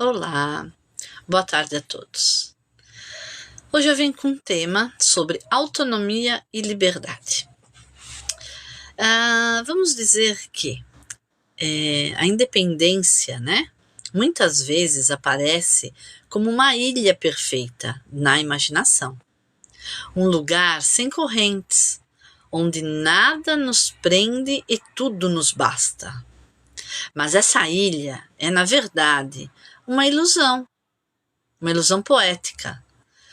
Olá, boa tarde a todos. Hoje eu venho com um tema sobre autonomia e liberdade. Vamos dizer que a independência, né, muitas vezes aparece como uma ilha perfeita na imaginação. Um lugar sem correntes, onde nada nos prende e tudo nos basta. Mas essa ilha é, na verdade, uma ilusão poética.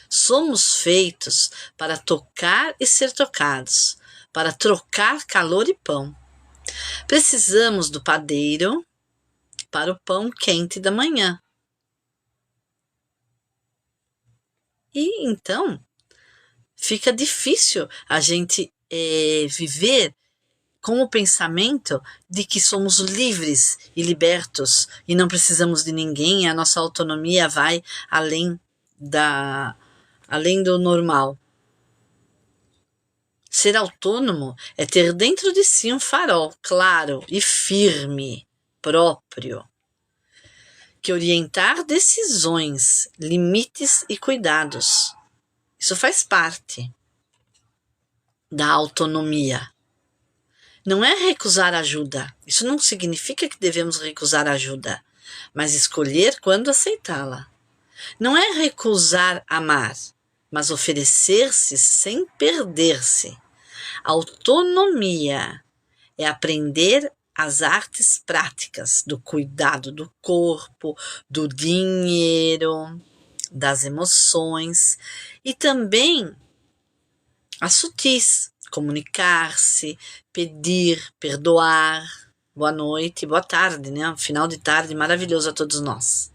Somos feitos para tocar e ser tocados, para trocar calor e pão. Precisamos do padeiro para o pão quente da manhã. E então, fica difícil a gente viver com o pensamento de que somos livres e libertos e não precisamos de ninguém, a nossa autonomia vai além do normal. Ser autônomo é ter dentro de si um farol claro e firme, próprio, que orientar decisões, limites e cuidados. Isso faz parte da autonomia. Não é recusar ajuda. Isso não significa que devemos recusar ajuda, mas escolher quando aceitá-la. Não é recusar amar, mas oferecer-se sem perder-se. Autonomia é aprender as artes práticas do cuidado do corpo, do dinheiro, das emoções e também as sutis. Comunicar-se, pedir, perdoar. Boa noite, boa tarde, né? Um final de tarde maravilhoso a todos nós.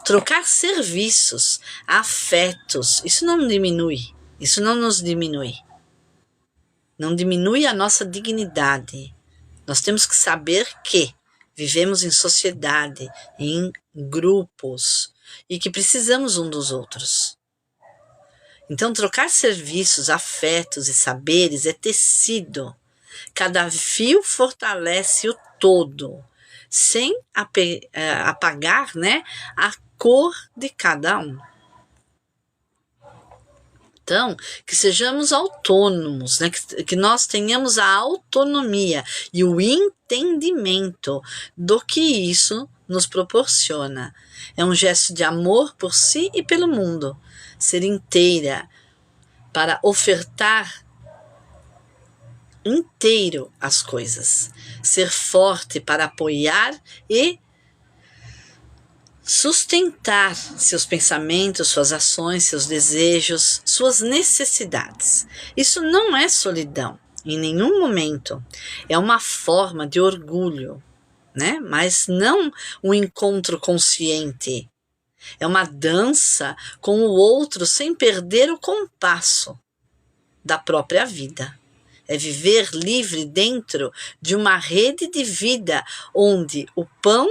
Trocar serviços, afetos, isso não nos diminui. Não diminui a nossa dignidade. Nós temos que saber que vivemos em sociedade, em grupos, e que precisamos um dos outros. Então, trocar serviços, afetos e saberes é tecido. Cada fio fortalece o todo, sem apagar, né, a cor de cada um. Então, que sejamos autônomos, né, que nós tenhamos a autonomia e o entendimento do que isso nos proporciona. É um gesto de amor por si e pelo mundo. Ser inteira, para ofertar inteiro as coisas. Ser forte para apoiar e sustentar seus pensamentos, suas ações, seus desejos, suas necessidades. Isso não é solidão, em nenhum momento. É uma forma de orgulho, né? Mas não um encontro consciente. É uma dança com o outro sem perder o compasso da própria vida. É viver livre dentro de uma rede de vida onde o pão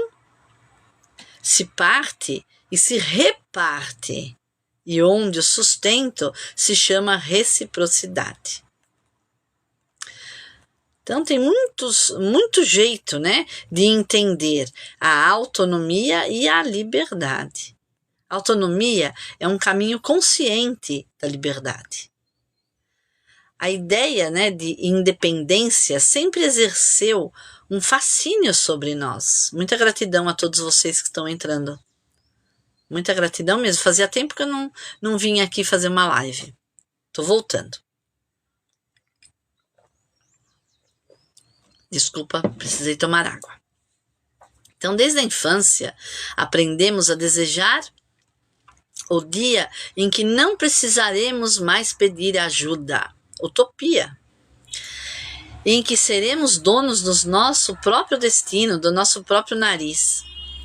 se parte e se reparte e onde o sustento se chama reciprocidade. Então tem muito jeito, né, de entender a autonomia e a liberdade. A autonomia é um caminho consciente da liberdade. A ideia, né, de independência sempre exerceu um fascínio sobre nós. Muita gratidão a todos vocês que estão entrando. Muita gratidão mesmo. Fazia tempo que eu não vim aqui fazer uma live. Tô voltando. Desculpa, precisei tomar água. Então, desde a infância, aprendemos a desejar o dia em que não precisaremos mais pedir ajuda, utopia, em que seremos donos do nosso próprio destino, do nosso próprio nariz,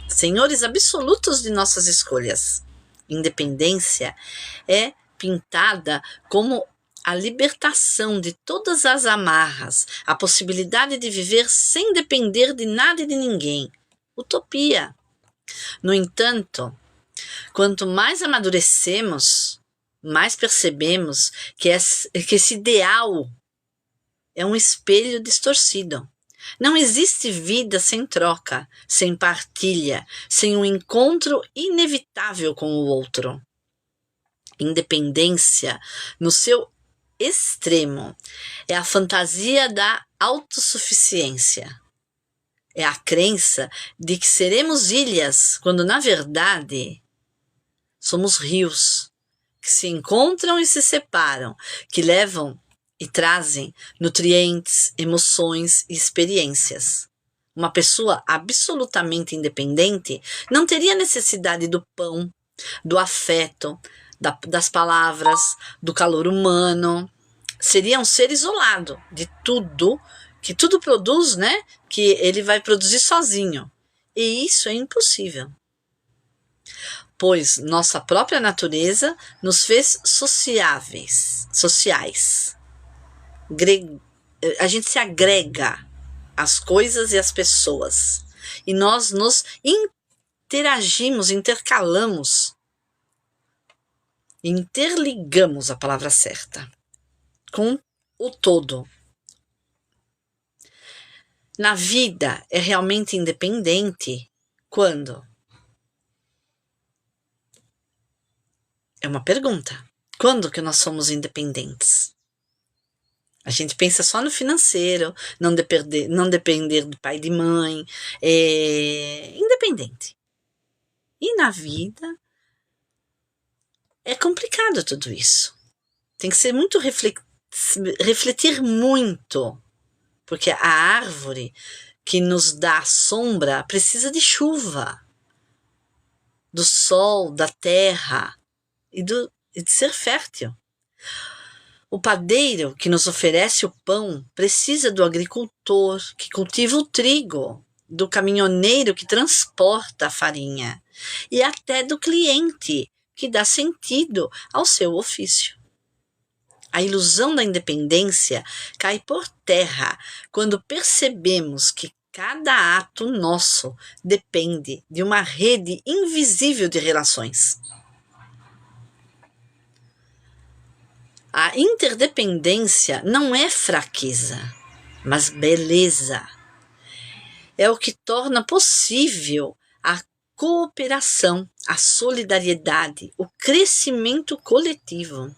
senhores absolutos de nossas escolhas. Independência é pintada como a libertação de todas as amarras, a possibilidade de viver sem depender de nada e de ninguém. Utopia. No entanto, quanto mais amadurecemos, mais percebemos que esse ideal é um espelho distorcido. Não existe vida sem troca, sem partilha, sem um encontro inevitável com o outro. Independência, no seu extremo, é a fantasia da autossuficiência. É a crença de que seremos ilhas, quando na verdade somos rios que se encontram e se separam, que levam e trazem nutrientes, emoções e experiências. Uma pessoa absolutamente independente não teria necessidade do pão, do afeto, das palavras, do calor humano. Seria um ser isolado de tudo, que tudo produz, né? Que ele vai produzir sozinho. E isso é impossível. Pois nossa própria natureza nos fez sociais. A gente se agrega às coisas e às pessoas. E nós nos interagimos, intercalamos, interligamos, a palavra certa, com o todo. Na vida é realmente independente quando? É uma pergunta. Quando que nós somos independentes? A gente pensa só no financeiro, não depender do pai e de mãe, independente. E na vida é complicado tudo isso. Tem que ser muito refletir muito, porque a árvore que nos dá sombra precisa de chuva, do sol, da terra e de ser fértil. O padeiro que nos oferece o pão precisa do agricultor que cultiva o trigo, do caminhoneiro que transporta a farinha e até do cliente que dá sentido ao seu ofício. A ilusão da independência cai por terra quando percebemos que cada ato nosso depende de uma rede invisível de relações. A interdependência não é fraqueza, mas beleza. É o que torna possível a cooperação, a solidariedade, o crescimento coletivo.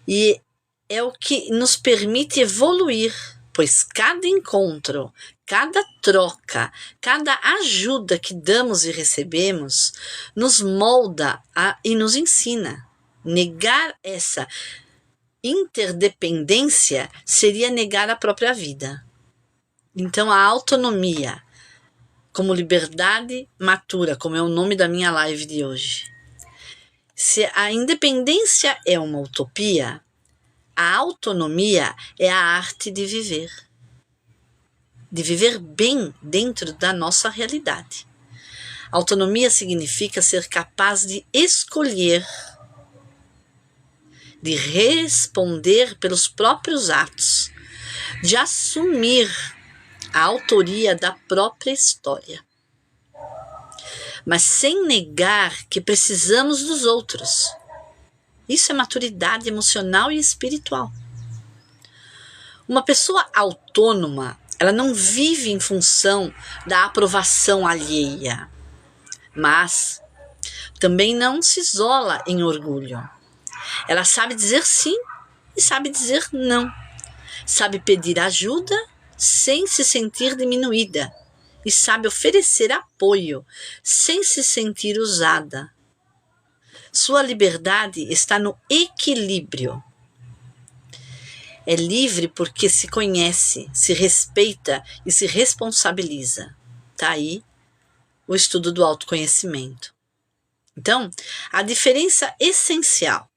E é o que nos permite evoluir, pois cada encontro, cada troca, cada ajuda que damos e recebemos, nos molda e nos ensina. Negar essa interdependência seria negar a própria vida. Então, a autonomia, como liberdade matura, como é o nome da minha live de hoje. Se a independência é uma utopia, a autonomia é a arte de viver bem dentro da nossa realidade. Autonomia significa ser capaz de escolher, de responder pelos próprios atos, de assumir a autoria da própria história, mas sem negar que precisamos dos outros. Isso é maturidade emocional e espiritual. Uma pessoa autônoma, ela não vive em função da aprovação alheia, mas também não se isola em orgulho. Ela sabe dizer sim e sabe dizer não. Sabe pedir ajuda sem se sentir diminuída. E sabe oferecer apoio sem se sentir usada. Sua liberdade está no equilíbrio. É livre porque se conhece, se respeita e se responsabiliza. Tá aí o estudo do autoconhecimento. Então, a diferença essencial.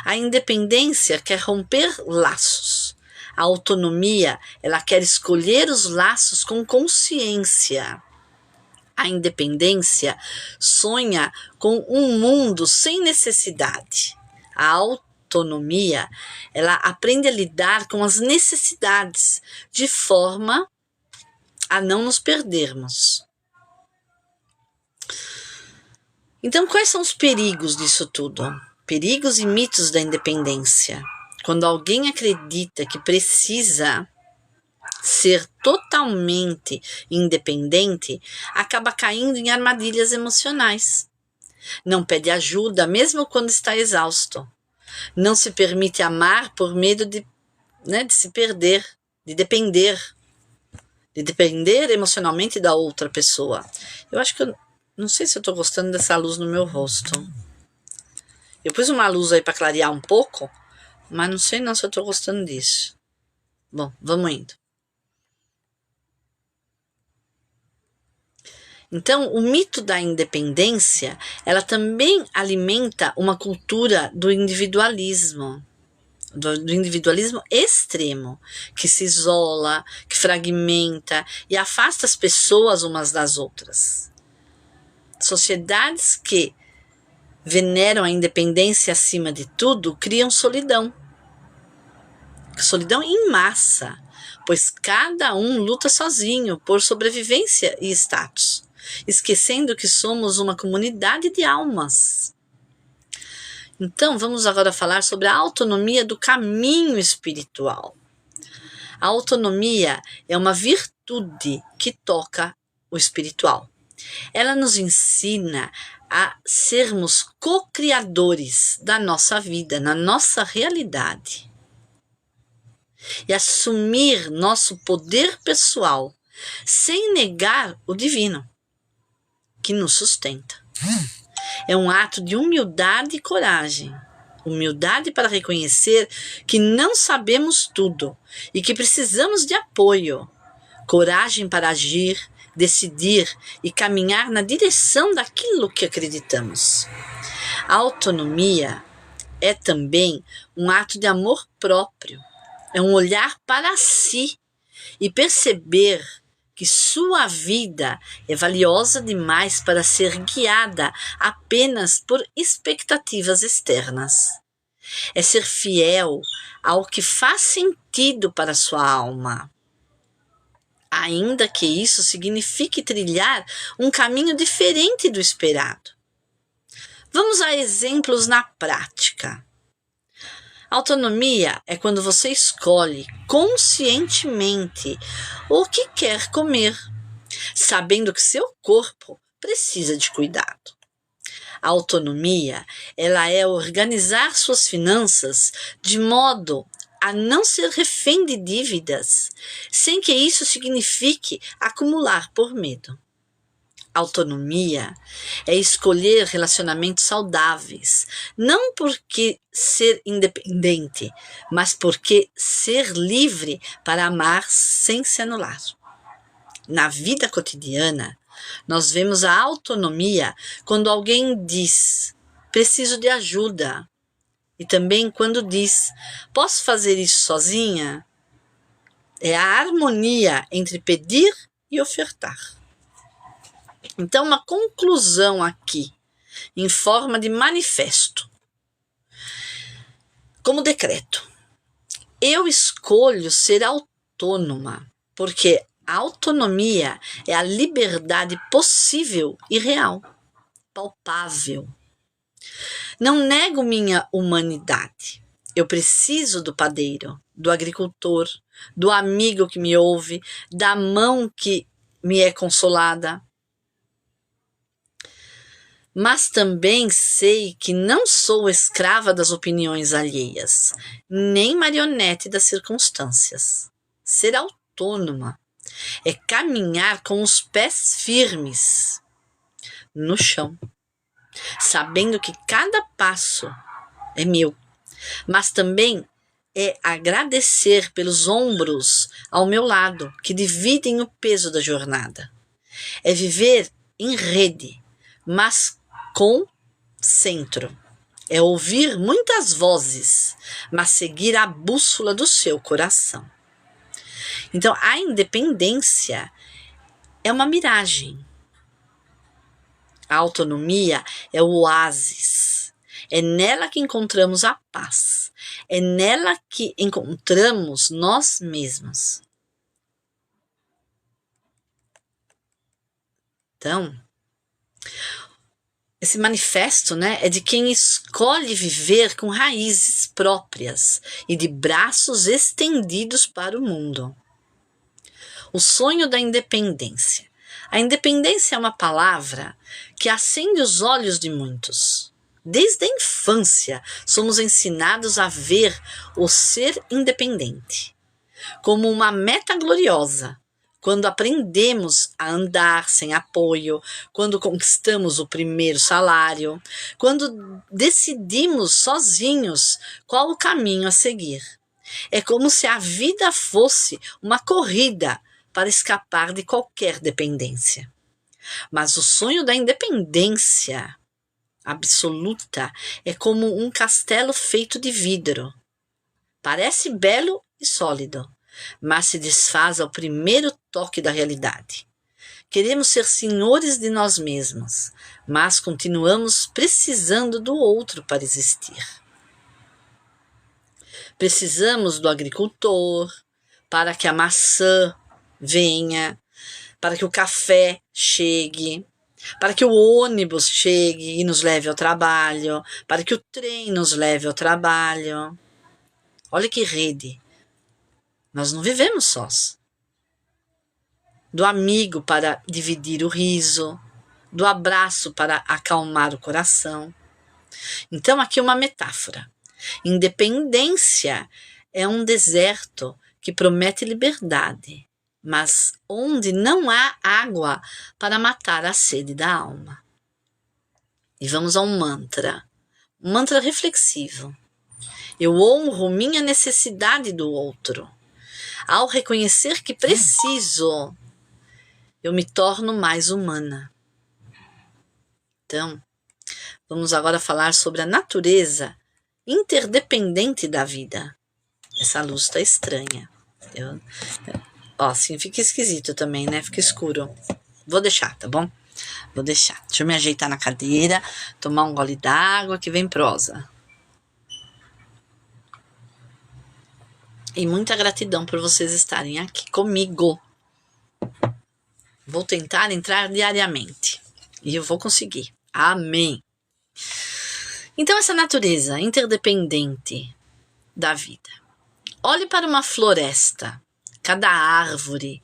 A independência quer romper laços. A autonomia, ela quer escolher os laços com consciência. A independência sonha com um mundo sem necessidade. A autonomia, ela aprende a lidar com as necessidades de forma a não nos perdermos. Então, quais são os perigos disso tudo? Perigos e mitos da independência. quando alguém acredita que precisa ser totalmente independente, acaba caindo em armadilhas emocionais. Não pede ajuda, mesmo quando está exausto. Não se permite amar por medo de se perder, de depender emocionalmente da outra pessoa. Eu acho que não sei se eu tô gostando dessa luz no meu rosto. Eu pus uma luz aí para clarear um pouco, mas não sei não se eu tô gostando disso. Bom, vamos indo. Então, o mito da independência, ela também alimenta uma cultura do individualismo. Do individualismo extremo, que se isola, que fragmenta e afasta as pessoas umas das outras. Sociedades que veneram a independência acima de tudo criam solidão. Solidão em massa, pois cada um luta sozinho por sobrevivência e status, esquecendo que somos uma comunidade de almas. Então, vamos agora falar sobre a autonomia do caminho espiritual. A autonomia é uma virtude que toca o espiritual. Ela nos ensina a sermos co-criadores da nossa vida, na nossa realidade. E assumir nosso poder pessoal, sem negar o divino, que nos sustenta. É um ato de humildade e coragem. Humildade para reconhecer que não sabemos tudo e que precisamos de apoio. Coragem para agir, decidir e caminhar na direção daquilo que acreditamos. A autonomia é também um ato de amor próprio. É um olhar para si e perceber que sua vida é valiosa demais para ser guiada apenas por expectativas externas. É ser fiel ao que faz sentido para sua alma, ainda que isso signifique trilhar um caminho diferente do esperado. Vamos a exemplos na prática. Autonomia é quando você escolhe conscientemente o que quer comer, sabendo que seu corpo precisa de cuidado. A autonomia, ela é organizar suas finanças de modo a não ser refém de dívidas, sem que isso signifique acumular por medo. Autonomia é escolher relacionamentos saudáveis, não porque ser independente, mas porque ser livre para amar sem se anular. Na vida cotidiana, nós vemos a autonomia quando alguém diz, preciso de ajuda. E também quando diz, posso fazer isso sozinha? É a harmonia entre pedir e ofertar. Então, uma conclusão aqui, em forma de manifesto, como decreto. Eu escolho ser autônoma, porque a autonomia é a liberdade possível e real, palpável. Não nego minha humanidade. Eu preciso do padeiro, do agricultor, do amigo que me ouve, da mão que me é consolada. Mas também sei que não sou escrava das opiniões alheias, nem marionete das circunstâncias. Ser autônoma é caminhar com os pés firmes no chão, sabendo que cada passo é meu, mas também é agradecer pelos ombros ao meu lado, que dividem o peso da jornada. É viver em rede, mas com centro. É ouvir muitas vozes, mas seguir a bússola do seu coração. Então, a independência é uma miragem. A autonomia é o oásis. É nela que encontramos a paz. É nela que encontramos nós mesmos. Então, esse manifesto, né, é de quem escolhe viver com raízes próprias e de braços estendidos para o mundo. O sonho da independência. A independência é uma palavra que acende os olhos de muitos. Desde a infância, somos ensinados a ver o ser independente como uma meta gloriosa. Quando aprendemos a andar sem apoio, quando conquistamos o primeiro salário, quando decidimos sozinhos qual o caminho a seguir. É como se a vida fosse uma corrida para escapar de qualquer dependência. Mas o sonho da independência absoluta é como um castelo feito de vidro. Parece belo e sólido, mas se desfaz ao primeiro toque da realidade. Queremos ser senhores de nós mesmos, mas continuamos precisando do outro para existir. Precisamos do agricultor para que a maçã venha, para que o café chegue, para que o ônibus chegue e nos leve ao trabalho, para que o trem nos leve ao trabalho. Olha que rede. Nós não vivemos sós. Do amigo para dividir o riso, do abraço para acalmar o coração. Então, aqui uma metáfora. Independência é um deserto que promete liberdade, mas onde não há água para matar a sede da alma. E vamos a um mantra reflexivo. Eu honro minha necessidade do outro. Ao reconhecer que preciso, eu me torno mais humana. Então, vamos agora falar sobre a natureza interdependente da vida. Essa luz está estranha. Assim fica esquisito também, né? Fica escuro. Vou deixar, tá bom? Vou deixar. Deixa eu me ajeitar na cadeira, tomar um gole d'água que vem prosa. E muita gratidão por vocês estarem aqui comigo. Vou tentar entrar diariamente. E eu vou conseguir. Amém. Então, essa natureza interdependente da vida. Olhe para uma floresta. Cada árvore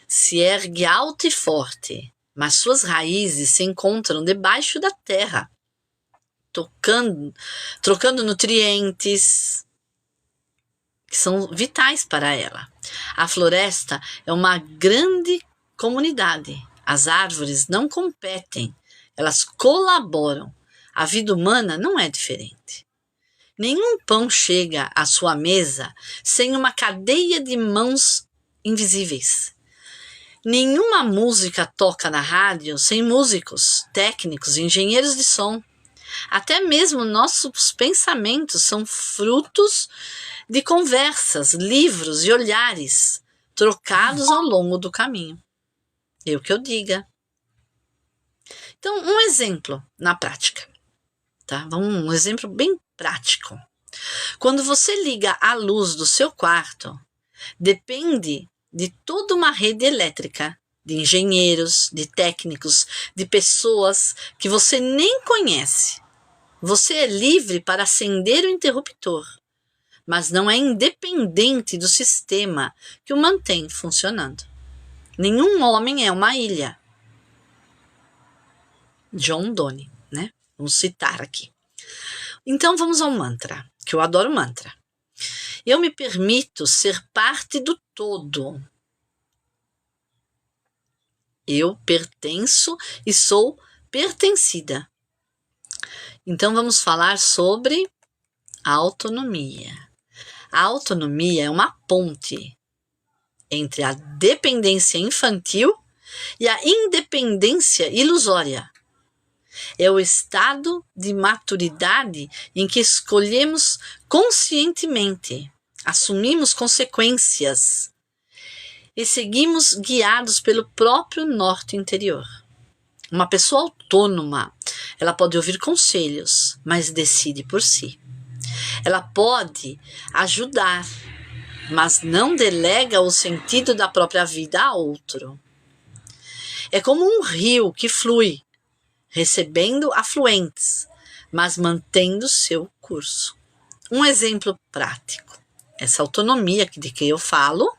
se ergue alta e forte, mas suas raízes se encontram debaixo da terra, trocando nutrientes que são vitais para ela. A floresta é uma grande comunidade. As árvores não competem, elas colaboram. A vida humana não é diferente. Nenhum pão chega à sua mesa sem uma cadeia de mãos invisíveis. Nenhuma música toca na rádio sem músicos, técnicos, engenheiros de som. Até mesmo nossos pensamentos são frutos de conversas, livros e olhares trocados ao longo do caminho. Eu que eu diga. Então, um exemplo na prática. Tá? Um exemplo bem prático. Quando você liga a luz do seu quarto, depende de toda uma rede elétrica, de engenheiros, de técnicos, de pessoas que você nem conhece. Você é livre para acender o interruptor, mas não é independente do sistema que o mantém funcionando. Nenhum homem é uma ilha. John Donne, né? Vamos citar aqui. Então vamos ao mantra, que eu adoro mantra. Eu me permito ser parte do todo. Eu pertenço e sou pertencida. Então vamos falar sobre a autonomia. A autonomia é uma ponte entre a dependência infantil e a independência ilusória. É o estado de maturidade em que escolhemos conscientemente, assumimos consequências e seguimos guiados pelo próprio norte interior. Uma pessoa autônoma, ela pode ouvir conselhos, mas decide por si. Ela pode ajudar, mas não delega o sentido da própria vida a outro. É como um rio que flui, recebendo afluentes, mas mantendo seu curso. Um exemplo prático. Essa autonomia de que eu falo,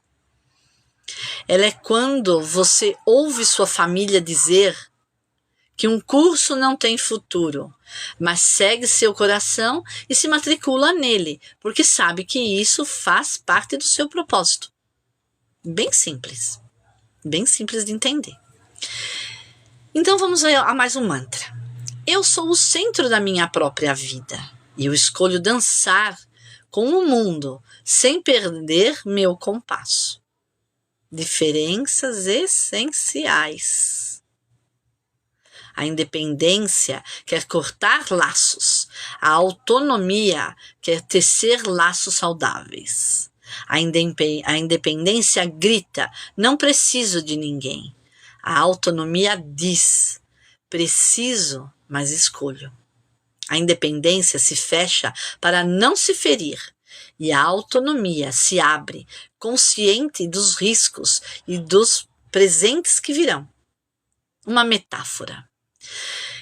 ela é quando você ouve sua família dizer que um curso não tem futuro, mas segue seu coração e se matricula nele, porque sabe que isso faz parte do seu propósito. Bem simples de entender. Então vamos a mais um mantra. Eu sou o centro da minha própria vida e eu escolho dançar com o mundo sem perder meu compasso. Diferenças essenciais. A independência quer cortar laços. A autonomia quer tecer laços saudáveis. A independência grita, não preciso de ninguém. A autonomia diz, preciso, mas escolho. A independência se fecha para não se ferir. E a autonomia se abre, consciente dos riscos e dos presentes que virão. Uma metáfora.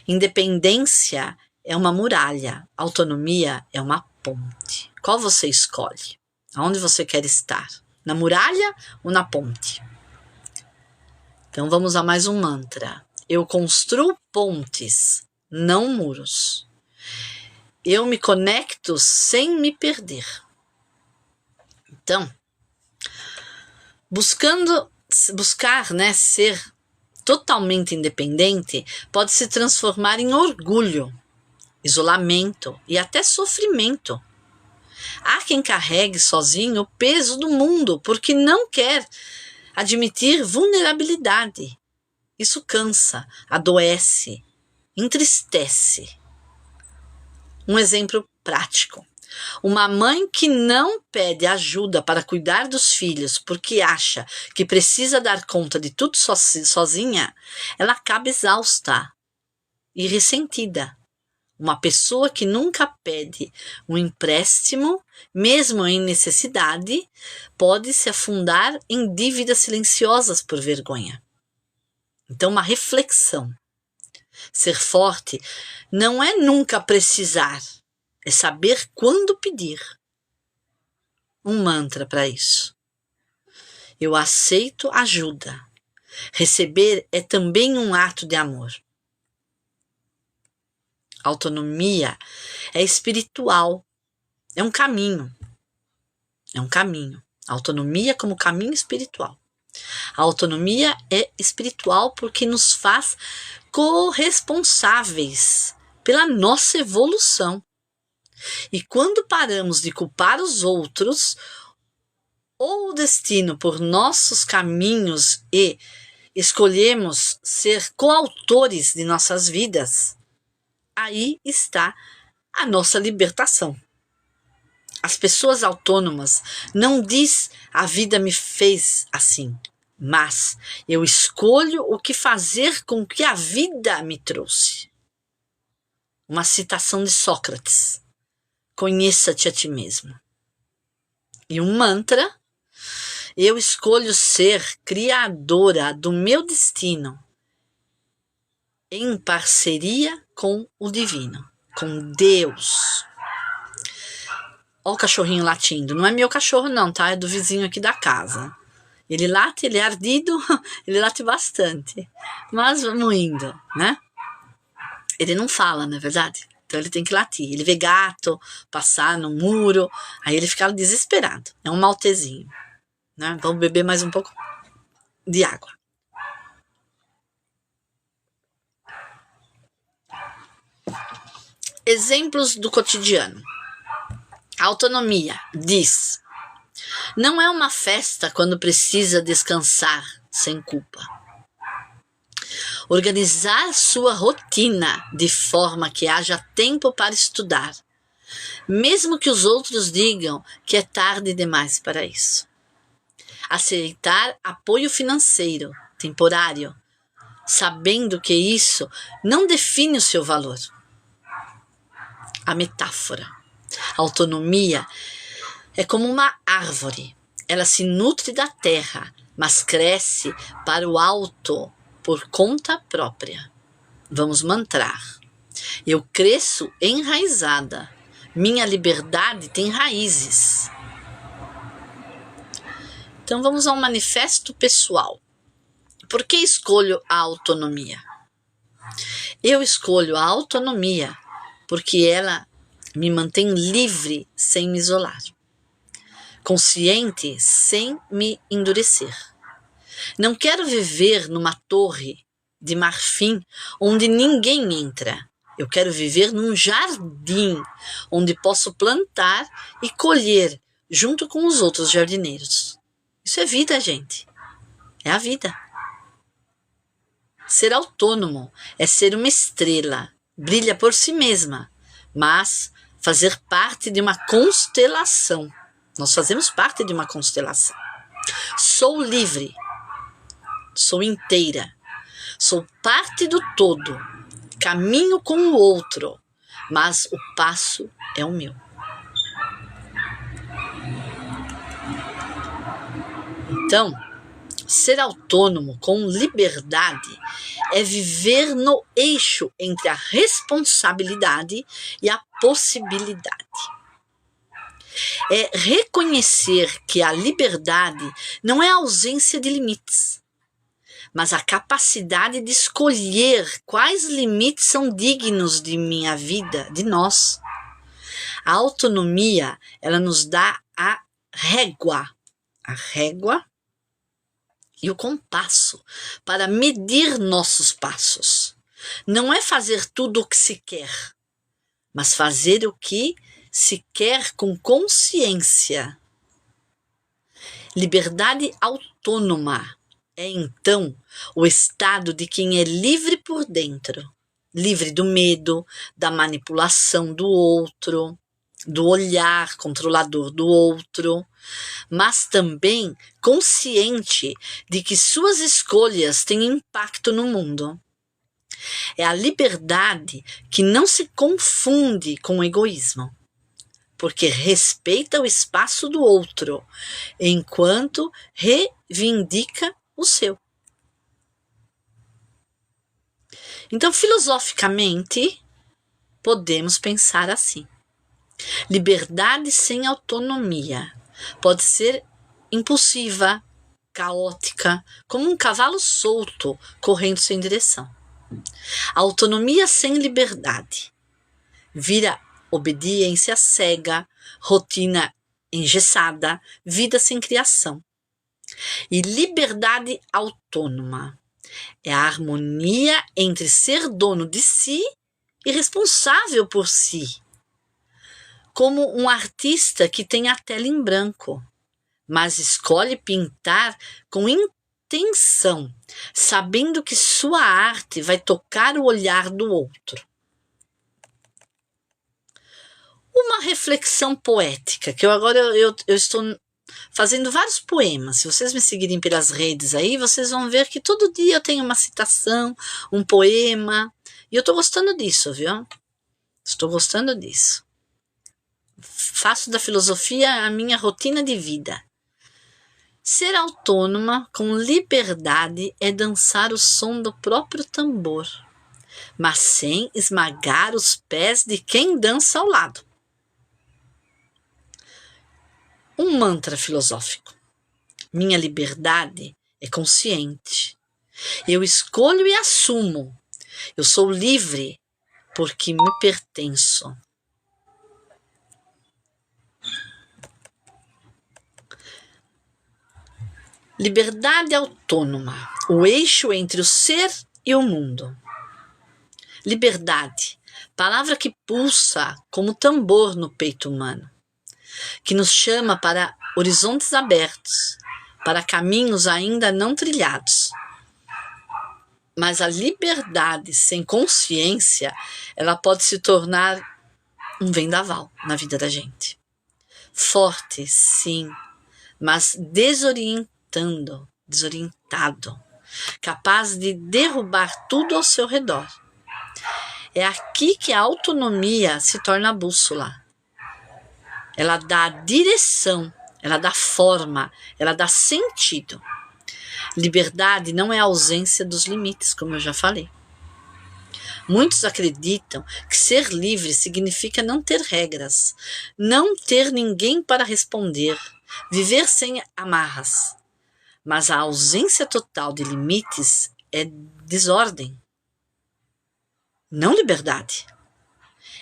Independência é uma muralha, autonomia é uma ponte. Qual você escolhe? Aonde você quer estar? Na muralha ou na ponte? Então vamos a mais um mantra. Eu construo pontes, não muros. Eu me conecto sem me perder. Então, buscar, ser totalmente independente pode se transformar em orgulho, isolamento e até sofrimento. Há quem carregue sozinho o peso do mundo porque não quer admitir vulnerabilidade. Isso cansa, adoece, entristece. Um exemplo prático. Uma mãe que não pede ajuda para cuidar dos filhos porque acha que precisa dar conta de tudo sozinha, ela acaba exausta e ressentida. Uma pessoa que nunca pede um empréstimo, mesmo em necessidade, pode se afundar em dívidas silenciosas por vergonha. Então, uma reflexão. Ser forte não é nunca precisar, é saber quando pedir. Um mantra para isso. Eu aceito ajuda. Receber é também um ato de amor. Autonomia é espiritual. É um caminho. Autonomia como caminho espiritual. A autonomia é espiritual porque nos faz corresponsáveis pela nossa evolução. E quando paramos de culpar os outros ou o destino por nossos caminhos e escolhemos ser coautores de nossas vidas, aí está a nossa libertação. As pessoas autônomas não diz a vida me fez assim, mas eu escolho o que fazer com que a vida me trouxe. Uma citação de Sócrates. Conheça-te a ti mesmo. E um mantra. Eu escolho ser criadora do meu destino em parceria com o divino, com Deus. Olha o cachorrinho latindo. Não é meu cachorro não, tá? É do vizinho aqui da casa. Ele late, ele é ardido, ele late bastante. Mas vamos indo, né? Ele não fala, não é verdade? Então ele tem que latir. Ele vê gato passar no muro, aí ele fica desesperado. É um maltezinho, né? Vamos beber mais um pouco de água. Exemplos do cotidiano. A autonomia diz: não é uma festa quando precisa descansar sem culpa. Organizar sua rotina de forma que haja tempo para estudar, mesmo que os outros digam que é tarde demais para isso. Aceitar apoio financeiro temporário, sabendo que isso não define o seu valor. A metáfora. A autonomia é como uma árvore. Ela se nutre da terra, mas cresce para o alto por conta própria. Vamos mantrar. Eu cresço enraizada. Minha liberdade tem raízes. Então vamos ao manifesto pessoal. Por que escolho a autonomia? Eu escolho a autonomia porque ela me mantém livre sem me isolar, consciente sem me endurecer. Não quero viver numa torre de marfim onde ninguém entra. Eu quero viver num jardim onde posso plantar e colher junto com os outros jardineiros. Isso é vida, gente. É a vida. Ser autônomo é ser uma estrela, brilha por si mesma, mas fazer parte de uma constelação. Nós fazemos parte de uma constelação. Sou livre, sou inteira, sou parte do todo, caminho com o outro, mas o passo é o meu. Então, ser autônomo com liberdade é viver no eixo entre a responsabilidade e a possibilidade. É reconhecer que a liberdade não é a ausência de limites, mas a capacidade de escolher quais limites são dignos de minha vida, de nós. A autonomia, ela nos dá a régua e o compasso para medir nossos passos. Não é fazer tudo o que se quer, mas fazer o que se quer com consciência. Liberdade autônoma é, então, o estado de quem é livre por dentro, livre do medo, da manipulação do outro, do olhar controlador do outro, mas também consciente de que suas escolhas têm impacto no mundo. É a liberdade que não se confunde com o egoísmo, porque respeita o espaço do outro, enquanto reivindica o seu. Então, filosoficamente, podemos pensar assim. Liberdade sem autonomia pode ser impulsiva, caótica, como um cavalo solto correndo sem direção. Autonomia sem liberdade vira obediência cega, rotina engessada, vida sem criação. E liberdade autônoma é a harmonia entre ser dono de si e responsável por si. Como um artista que tem a tela em branco, mas escolhe pintar com intenção, sabendo que sua arte vai tocar o olhar do outro. Uma reflexão poética, que eu estou fazendo vários poemas. Se vocês me seguirem pelas redes aí, vocês vão ver que todo dia eu tenho uma citação, um poema, e eu estou gostando disso, viu? Estou gostando disso. Faço da filosofia a minha rotina de vida. Ser autônoma com liberdade é dançar o som do próprio tambor, mas sem esmagar os pés de quem dança ao lado. Um mantra filosófico. Minha liberdade é consciente. Eu escolho e assumo. Eu sou livre porque me pertenço. Liberdade autônoma, o eixo entre o ser e o mundo. Liberdade, palavra que pulsa como tambor no peito humano, que nos chama para horizontes abertos, para caminhos ainda não trilhados. Mas a liberdade sem consciência, ela pode se tornar um vendaval na vida da gente. Forte, sim, mas desorientado, capaz de derrubar tudo ao seu redor. É aqui que a autonomia se torna a bússola. Ela dá direção, ela dá forma, ela dá sentido. Liberdade não é a ausência dos limites, como eu já falei. Muitos acreditam que ser livre significa não ter regras, não ter ninguém para responder, viver sem amarras. Mas a ausência total de limites é desordem, não liberdade.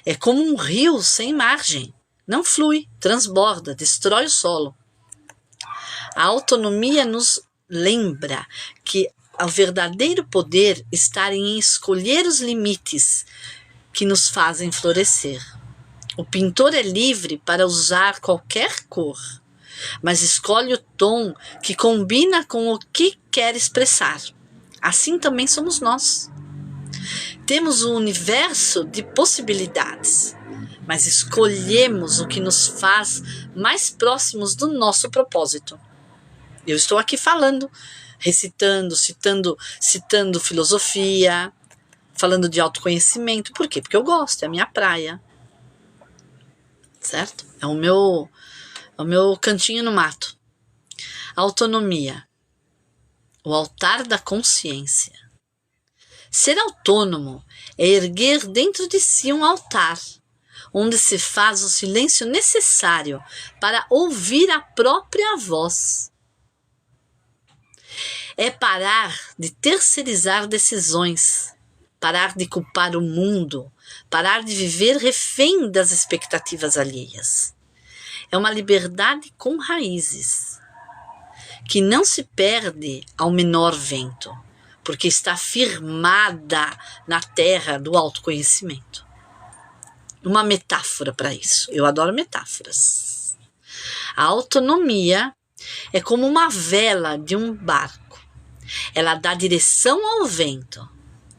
É como um rio sem margem, não flui, transborda, destrói o solo. A autonomia nos lembra que o verdadeiro poder está em escolher os limites que nos fazem florescer. O pintor é livre para usar qualquer cor, mas escolhe o tom que combina com o que quer expressar. Assim também somos nós. Temos um universo de possibilidades, mas escolhemos o que nos faz mais próximos do nosso propósito. Eu estou aqui falando, recitando, citando filosofia, falando de autoconhecimento. Por quê? Porque eu gosto, é a minha praia. Certo? É o meu cantinho no mato. Autonomia. O altar da consciência. Ser autônomo é erguer dentro de si um altar, onde se faz o silêncio necessário para ouvir a própria voz. É parar de terceirizar decisões, parar de culpar o mundo, parar de viver refém das expectativas alheias. É uma liberdade com raízes, que não se perde ao menor vento, porque está firmada na terra do autoconhecimento. Uma metáfora para isso. Eu adoro metáforas. A autonomia é como uma vela de um barco. Ela dá direção ao vento.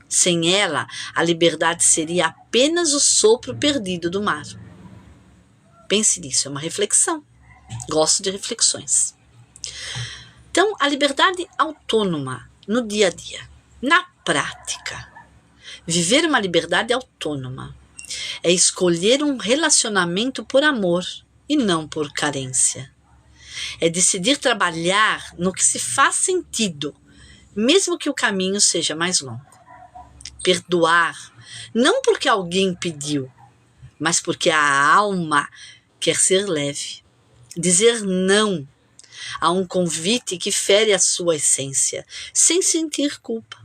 Sem ela, a liberdade seria apenas o sopro perdido do mar. Pense nisso, é uma reflexão. Gosto de reflexões. Então, a liberdade autônoma no dia a dia, na prática. Viver uma liberdade autônoma é escolher um relacionamento por amor e não por carência. É decidir trabalhar no que se faz sentido, mesmo que o caminho seja mais longo. Perdoar, não porque alguém pediu, mas porque a alma quer ser leve. Dizer não a um convite que fere a sua essência, sem sentir culpa.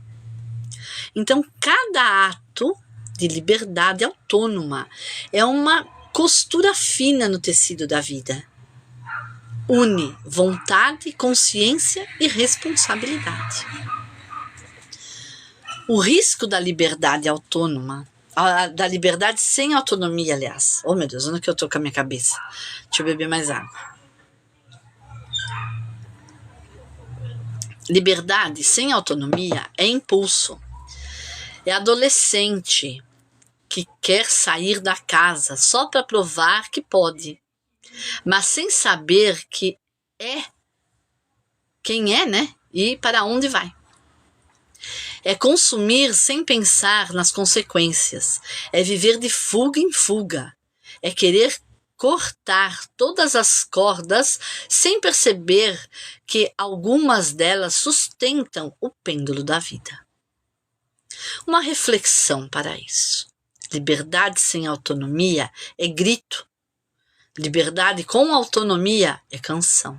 Então, cada ato de liberdade autônoma é uma costura fina no tecido da vida. Une vontade, consciência e responsabilidade. O risco da liberdade autônoma, da liberdade sem autonomia, aliás. Oh, meu Deus, onde é que eu tô com a minha cabeça? Deixa eu beber mais água. Liberdade sem autonomia é impulso. É adolescente que quer sair da casa só para provar que pode, mas sem saber que é quem é, né? E para onde vai. É consumir sem pensar nas consequências. É viver de fuga em fuga. É querer cortar todas as cordas sem perceber que algumas delas sustentam o pêndulo da vida. Uma reflexão para isso. Liberdade sem autonomia é grito. Liberdade com autonomia é canção.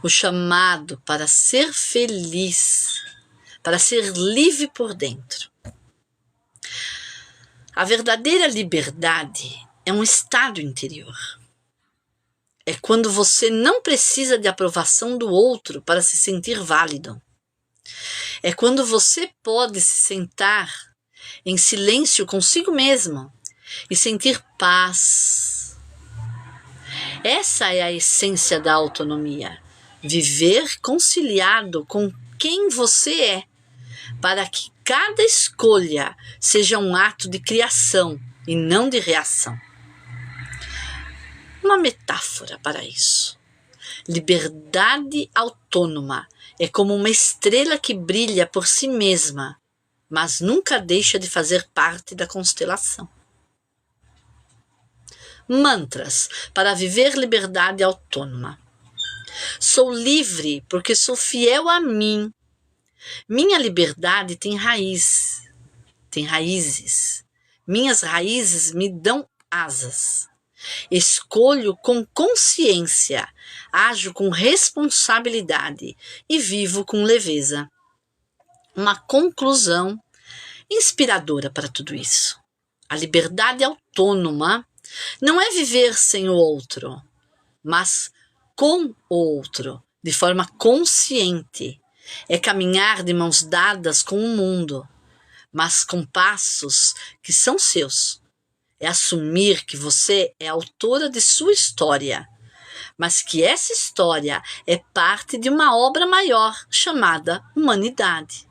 O chamado para ser feliz, para ser livre por dentro. A verdadeira liberdade é um estado interior. É quando você não precisa de aprovação do outro para se sentir válido. É quando você pode se sentar em silêncio consigo mesmo e sentir paz. Essa é a essência da autonomia. Viver conciliado com quem você é, para que cada escolha seja um ato de criação e não de reação. Uma metáfora para isso. Liberdade autônoma é como uma estrela que brilha por si mesma, mas nunca deixa de fazer parte da constelação. Mantras para viver liberdade autônoma. Sou livre porque sou fiel a mim. Minha liberdade tem raiz, tem raízes. Minhas raízes me dão asas. Escolho com consciência, ajo com responsabilidade e vivo com leveza. Uma conclusão inspiradora para tudo isso. A liberdade autônoma não é viver sem o outro, mas com o outro, de forma consciente. É caminhar de mãos dadas com o mundo, mas com passos que são seus. É assumir que você é autora de sua história, mas que essa história é parte de uma obra maior chamada humanidade.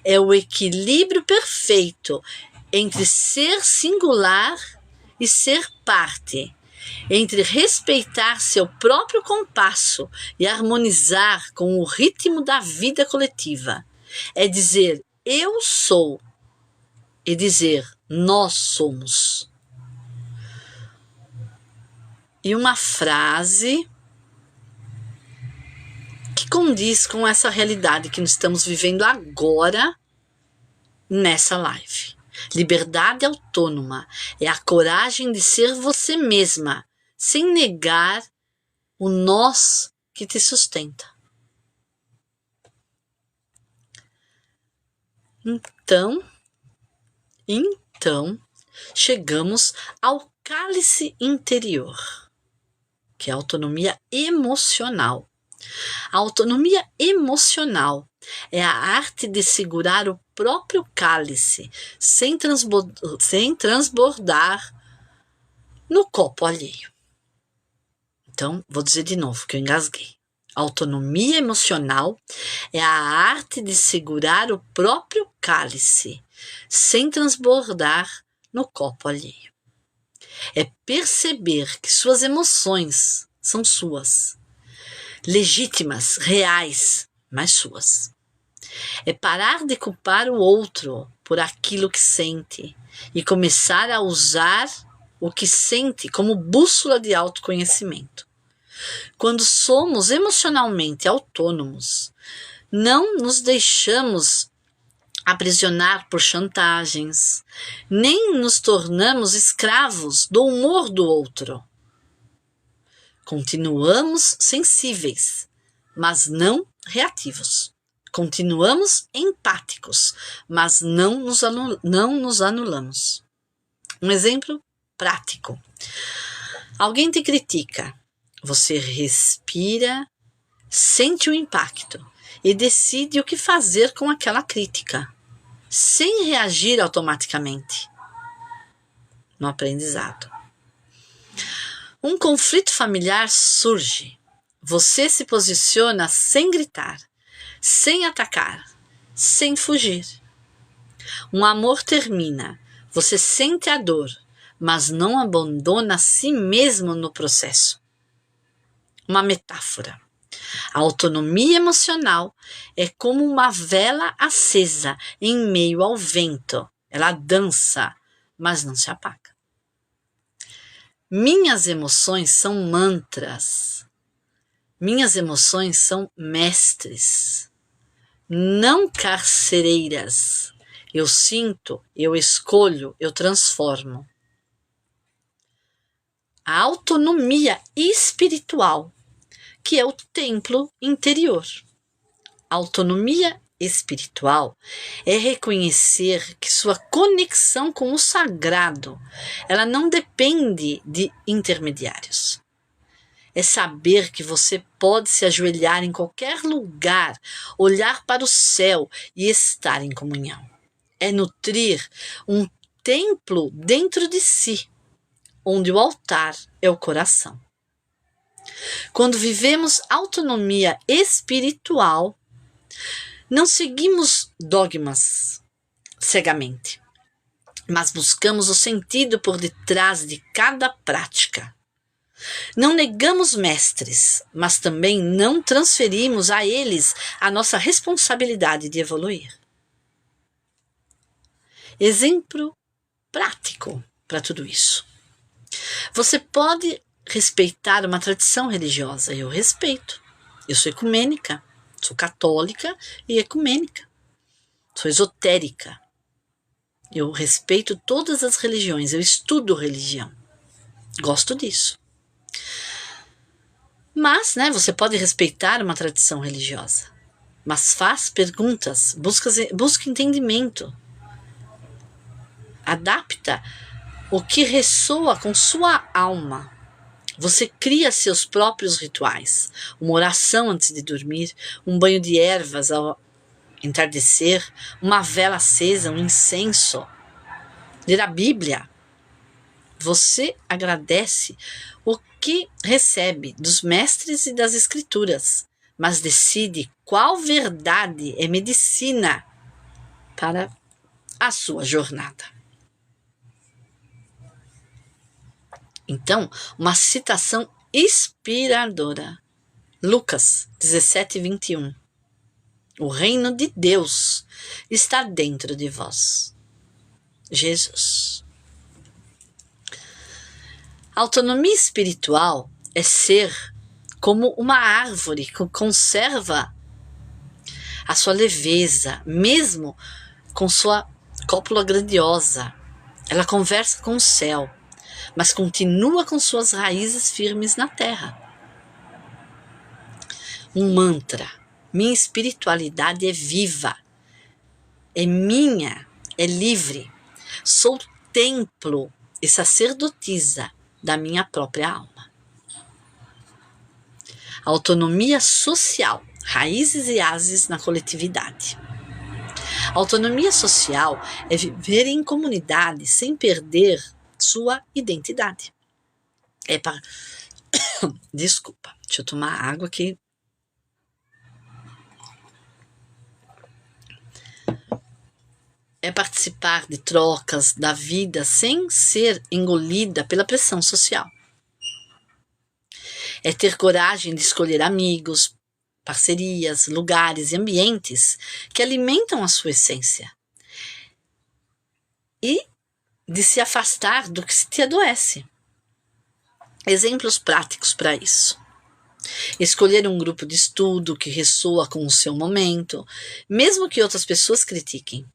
É o equilíbrio perfeito entre ser singular e ser parte, entre respeitar seu próprio compasso e harmonizar com o ritmo da vida coletiva. É dizer eu sou e dizer nós somos. E uma frase que condiz com essa realidade que nós estamos vivendo agora nessa live. Liberdade autônoma é a coragem de ser você mesma, sem negar o nós que te sustenta. Então, chegamos ao cálice interior, que é a autonomia emocional. A autonomia emocional é a arte de segurar o próprio cálice sem transbordar no copo alheio. Então, vou dizer de novo que eu engasguei. A autonomia emocional é a arte de segurar o próprio cálice sem transbordar no copo alheio. É perceber que suas emoções são suas, legítimas, reais, mas suas. É parar de culpar o outro por aquilo que sente e começar a usar o que sente como bússola de autoconhecimento. Quando somos emocionalmente autônomos, não nos deixamos aprisionar por chantagens, nem nos tornamos escravos do humor do outro. Continuamos sensíveis, mas não reativos. Continuamos empáticos, mas não nos anulamos. Um exemplo prático. Alguém te critica. Você respira, sente o impacto e decide o que fazer com aquela crítica, sem reagir automaticamente no aprendizado. Um conflito familiar surge. Você se posiciona sem gritar, sem atacar, sem fugir. Um amor termina. Você sente a dor, mas não abandona a si mesmo no processo. Uma metáfora. A autonomia emocional é como uma vela acesa em meio ao vento. Ela dança, mas não se apaga. Minhas emoções são mantras. Minhas emoções são mestres, não carcereiras. Eu sinto, eu escolho, eu transformo. A autonomia espiritual, que é o templo interior. A autonomia espiritual é reconhecer que sua conexão com o sagrado, ela não depende de intermediários. É saber que você pode se ajoelhar em qualquer lugar, olhar para o céu e estar em comunhão. É nutrir um templo dentro de si, onde o altar é o coração. Quando vivemos autonomia espiritual, não seguimos dogmas cegamente, mas buscamos o sentido por detrás de cada prática. Não negamos mestres, mas também não transferimos a eles a nossa responsabilidade de evoluir. Exemplo prático para tudo isso. Você pode respeitar uma tradição religiosa. Eu respeito. Eu sou ecumênica. Sou católica e ecumênica. Sou esotérica. Eu respeito todas as religiões, eu estudo religião. Gosto disso. Mas, né, você pode respeitar uma tradição religiosa. Mas faz perguntas, busca entendimento. Adapta o que ressoa com sua alma. Você cria seus próprios rituais. Uma oração antes de dormir, um banho de ervas ao entardecer, uma vela acesa, um incenso. Ler a Bíblia. Você agradece o que recebe dos mestres e das escrituras, mas decide qual verdade é medicina para a sua jornada. Então, uma citação inspiradora. Lucas 17:21. O reino de Deus está dentro de vós. Jesus. A autonomia espiritual é ser como uma árvore que conserva a sua leveza, mesmo com sua cópula grandiosa. Ela conversa com o céu, mas continua com suas raízes firmes na terra. Um mantra. Minha espiritualidade é viva, é minha, é livre. Sou templo e sacerdotisa da minha própria alma. Autonomia social, raízes e ases na coletividade. Autonomia social é viver em comunidade sem perder sua identidade. Desculpa, deixa eu tomar água aqui. É participar de trocas da vida sem ser engolida pela pressão social. É ter coragem de escolher amigos, parcerias, lugares e ambientes que alimentam a sua essência. E de se afastar do que te adoece. Exemplos práticos para isso. Escolher um grupo de estudo que ressoa com o seu momento, mesmo que outras pessoas critiquem.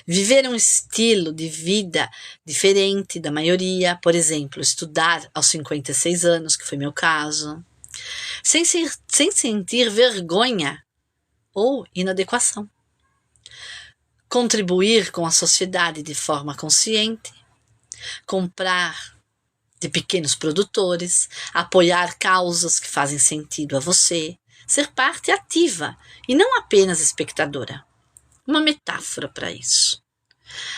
Viver um estilo de vida diferente da maioria, por exemplo, estudar aos 56 anos, que foi meu caso, sem sentir vergonha ou inadequação. Contribuir com a sociedade de forma consciente, comprar de pequenos produtores, apoiar causas que fazem sentido a você, ser parte ativa e não apenas espectadora. Uma metáfora para isso.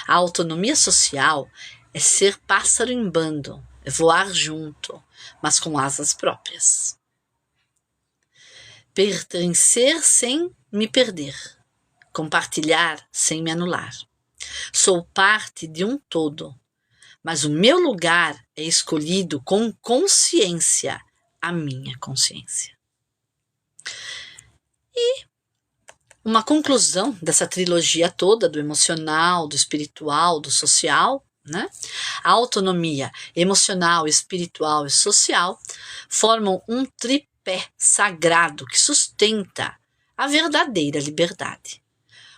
A autonomia social é ser pássaro em bando, é voar junto, mas com asas próprias. Pertencer sem me perder, compartilhar sem me anular. Sou parte de um todo, mas o meu lugar é escolhido com consciência, a minha consciência. E uma conclusão dessa trilogia toda, do emocional, do espiritual, do social, né? A autonomia emocional, espiritual e social formam um tripé sagrado que sustenta a verdadeira liberdade.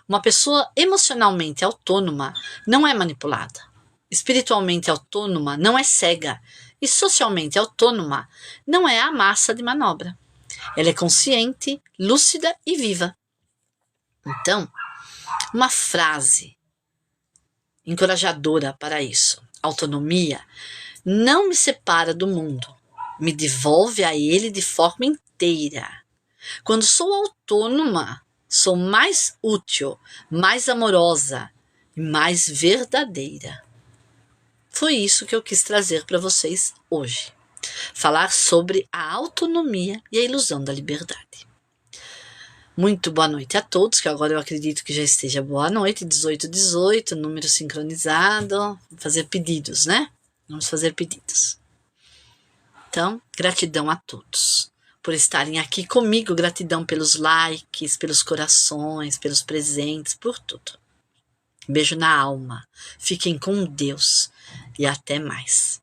Uma pessoa emocionalmente autônoma não é manipulada. Espiritualmente autônoma não é cega. E socialmente autônoma não é a massa de manobra. Ela é consciente, lúcida e viva. Então, uma frase encorajadora para isso. Autonomia não me separa do mundo, me devolve a ele de forma inteira. Quando sou autônoma, sou mais útil, mais amorosa e mais verdadeira. Foi isso que eu quis trazer para vocês hoje. Falar sobre a autonomia e a ilusão da liberdade. Muito boa noite a todos, que agora eu acredito que já esteja boa noite, 1818, número sincronizado. Vamos fazer pedidos, né? Vamos fazer pedidos. Então, gratidão a todos por estarem aqui comigo, gratidão pelos likes, pelos corações, pelos presentes, por tudo. Beijo na alma, fiquem com Deus e até mais.